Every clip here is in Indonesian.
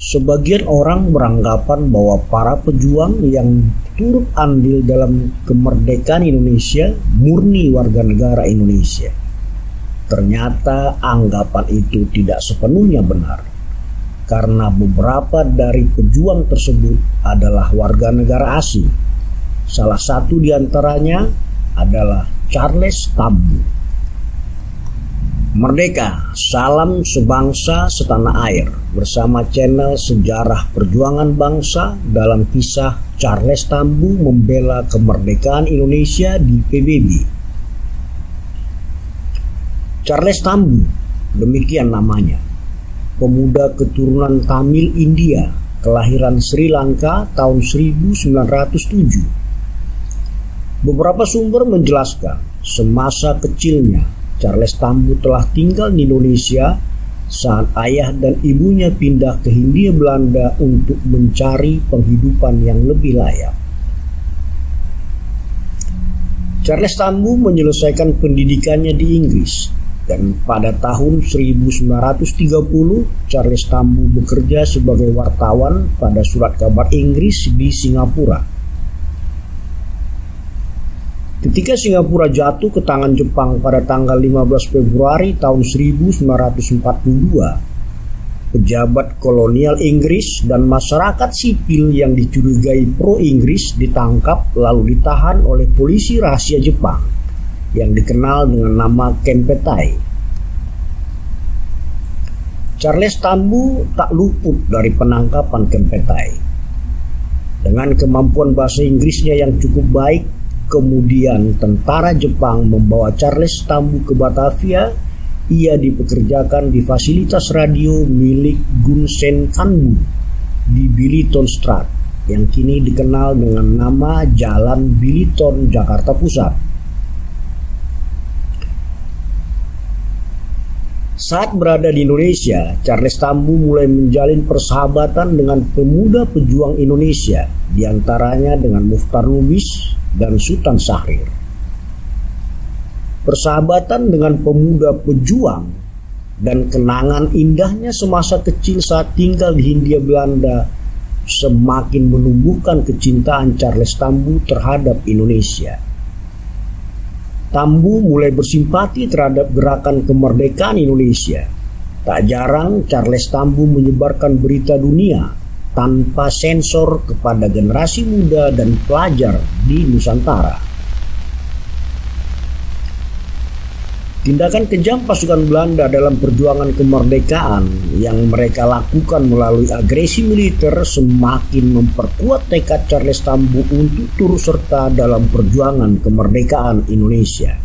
Sebagian orang beranggapan bahwa para pejuang yang turut andil dalam kemerdekaan Indonesia murni warga negara Indonesia. Ternyata anggapan itu tidak sepenuhnya benar, karena beberapa dari pejuang tersebut adalah warga negara asing. Salah satu di antaranya adalah Charles Tambu. Merdeka, salam sebangsa setanah air, bersama channel Sejarah Perjuangan Bangsa dalam kisah Charles Tambu membela kemerdekaan Indonesia di PBB. Charles Tambu, demikian namanya, pemuda keturunan Tamil India, kelahiran Sri Lanka tahun 1907. Beberapa sumber menjelaskan semasa kecilnya Charles Tambu telah tinggal di Indonesia saat ayah dan ibunya pindah ke Hindia Belanda untuk mencari penghidupan yang lebih layak. Charles Tambu menyelesaikan pendidikannya di Inggris, dan pada tahun 1930 Charles Tambu bekerja sebagai wartawan pada surat kabar Inggris di Singapura. Ketika Singapura jatuh ke tangan Jepang pada tanggal 15 Februari tahun 1942, pejabat kolonial Inggris dan masyarakat sipil yang dicurigai pro-Inggris ditangkap lalu ditahan oleh polisi rahasia Jepang yang dikenal dengan nama Kenpetai. Charles Tambu tak luput dari penangkapan Kenpetai. Dengan kemampuan bahasa Inggrisnya yang cukup baik, kemudian tentara Jepang membawa Charles Tambu ke Batavia. Ia dipekerjakan di fasilitas radio milik Gunsen Kanbu di Billiton Street yang kini dikenal dengan nama Jalan Billiton, Jakarta Pusat. Saat berada di Indonesia, Charles Tambu mulai menjalin persahabatan dengan pemuda pejuang Indonesia, diantaranya dengan Muchtar Lubis dan Sultan Syahrir. Persahabatan dengan pemuda pejuang dan kenangan indahnya semasa kecil saat tinggal di Hindia Belanda semakin menumbuhkan kecintaan Charles Tambu terhadap Indonesia. Tambu mulai bersimpati terhadap gerakan kemerdekaan Indonesia. Tak jarang Charles Tambu menyebarkan berita dunia tanpa sensor kepada generasi muda dan pelajar di Nusantara. Tindakan kejam pasukan Belanda dalam perjuangan kemerdekaan yang mereka lakukan melalui agresi militer semakin memperkuat tekad Charles Tambu untuk turut serta dalam perjuangan kemerdekaan Indonesia.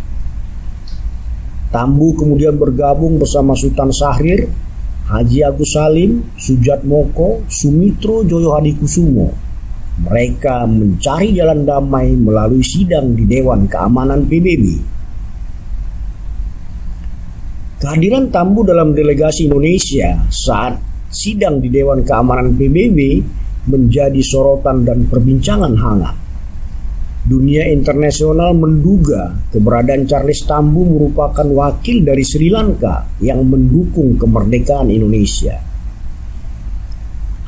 Tambu kemudian bergabung bersama Sultan Syahrir, Haji Agus Salim, Sujatmoko, Sumitro Joyo Hadikusumo. Mereka mencari jalan damai melalui sidang di Dewan Keamanan PBB. Kehadiran Tambu dalam delegasi Indonesia saat sidang di Dewan Keamanan PBB menjadi sorotan dan perbincangan hangat. Dunia internasional menduga keberadaan Charles Tambu merupakan wakil dari Sri Lanka yang mendukung kemerdekaan Indonesia.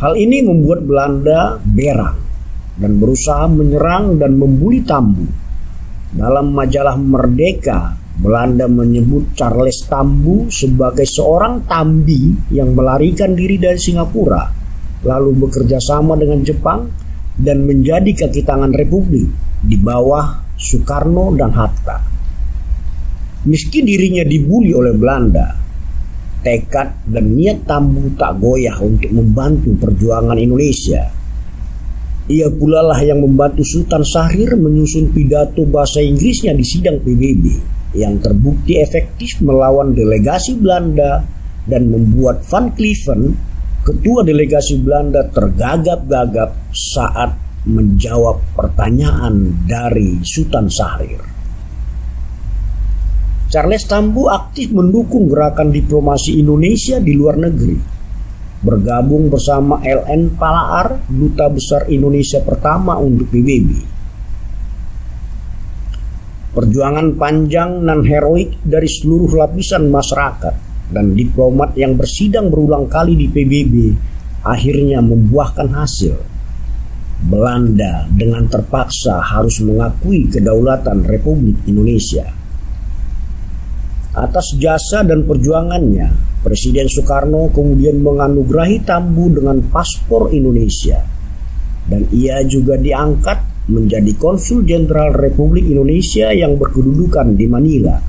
Hal ini membuat Belanda berang dan berusaha menyerang dan membuli Tambu. Dalam majalah Merdeka, Belanda menyebut Charles Tambu sebagai seorang Tambi yang melarikan diri dari Singapura, lalu bekerja sama dengan Jepang dan menjadi kaki tangan Republik di bawah Soekarno dan Hatta. Meski dirinya dibuli oleh Belanda, tekad dan niat Tambu tak goyah untuk membantu perjuangan Indonesia. Ia pula lah yang membantu Sultan Syahrir menyusun pidato bahasa Inggrisnya di sidang PBB yang terbukti efektif melawan delegasi Belanda dan membuat Van Cliffen, ketua delegasi Belanda, tergagap-gagap saat menjawab pertanyaan dari Sultan Syahrir. Charles Tambu aktif mendukung gerakan diplomasi Indonesia di luar negeri, bergabung bersama LN Palaar, duta besar Indonesia pertama untuk PBB. Perjuangan panjang dan heroik dari seluruh lapisan masyarakat dan diplomat yang bersidang berulang kali di PBB akhirnya membuahkan hasil. Belanda dengan terpaksa harus mengakui kedaulatan Republik Indonesia. Atas jasa dan perjuangannya, Presiden Soekarno kemudian menganugerahi Tambu dengan paspor Indonesia, dan ia juga diangkat menjadi Konsul Jenderal Republik Indonesia yang berkedudukan di Manila.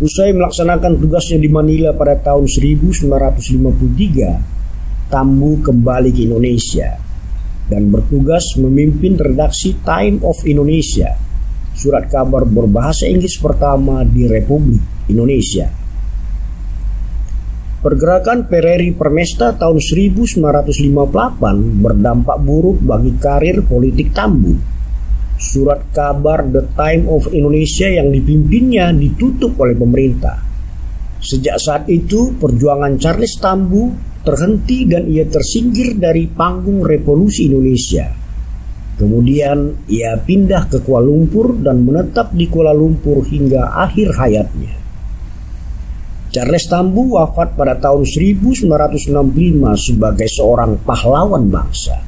Usai melaksanakan tugasnya di Manila pada tahun 1953, Tambu kembali ke Indonesia dan bertugas memimpin redaksi Time of Indonesia, surat kabar berbahasa Inggris pertama di Republik Indonesia. Pergerakan Pereri Permesta tahun 1958 berdampak buruk bagi karir politik Tambu. Surat kabar The Time of Indonesia yang dipimpinnya ditutup oleh pemerintah. Sejak saat itu, perjuangan Charles Tambu terhenti dan ia tersingkir dari panggung revolusi Indonesia. Kemudian ia pindah ke Kuala Lumpur dan menetap di Kuala Lumpur hingga akhir hayatnya. Charles Tambu wafat pada tahun 1965 sebagai seorang pahlawan bangsa.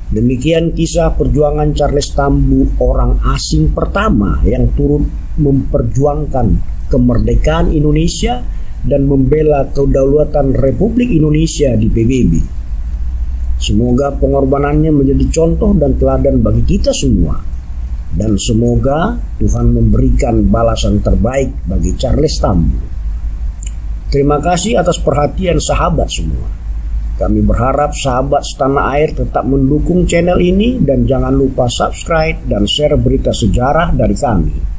Demikian kisah perjuangan Charles Tambu, orang asing pertama yang turut memperjuangkan kemerdekaan Indonesia dan membela kedaulatan Republik Indonesia di PBB. Semoga pengorbanannya menjadi contoh dan teladan bagi kita semua. Dan semoga Tuhan memberikan balasan terbaik bagi Charles Tambu. Terima kasih atas perhatian sahabat semua. Kami berharap sahabat setanah air tetap mendukung channel ini dan jangan lupa subscribe dan share berita sejarah dari kami.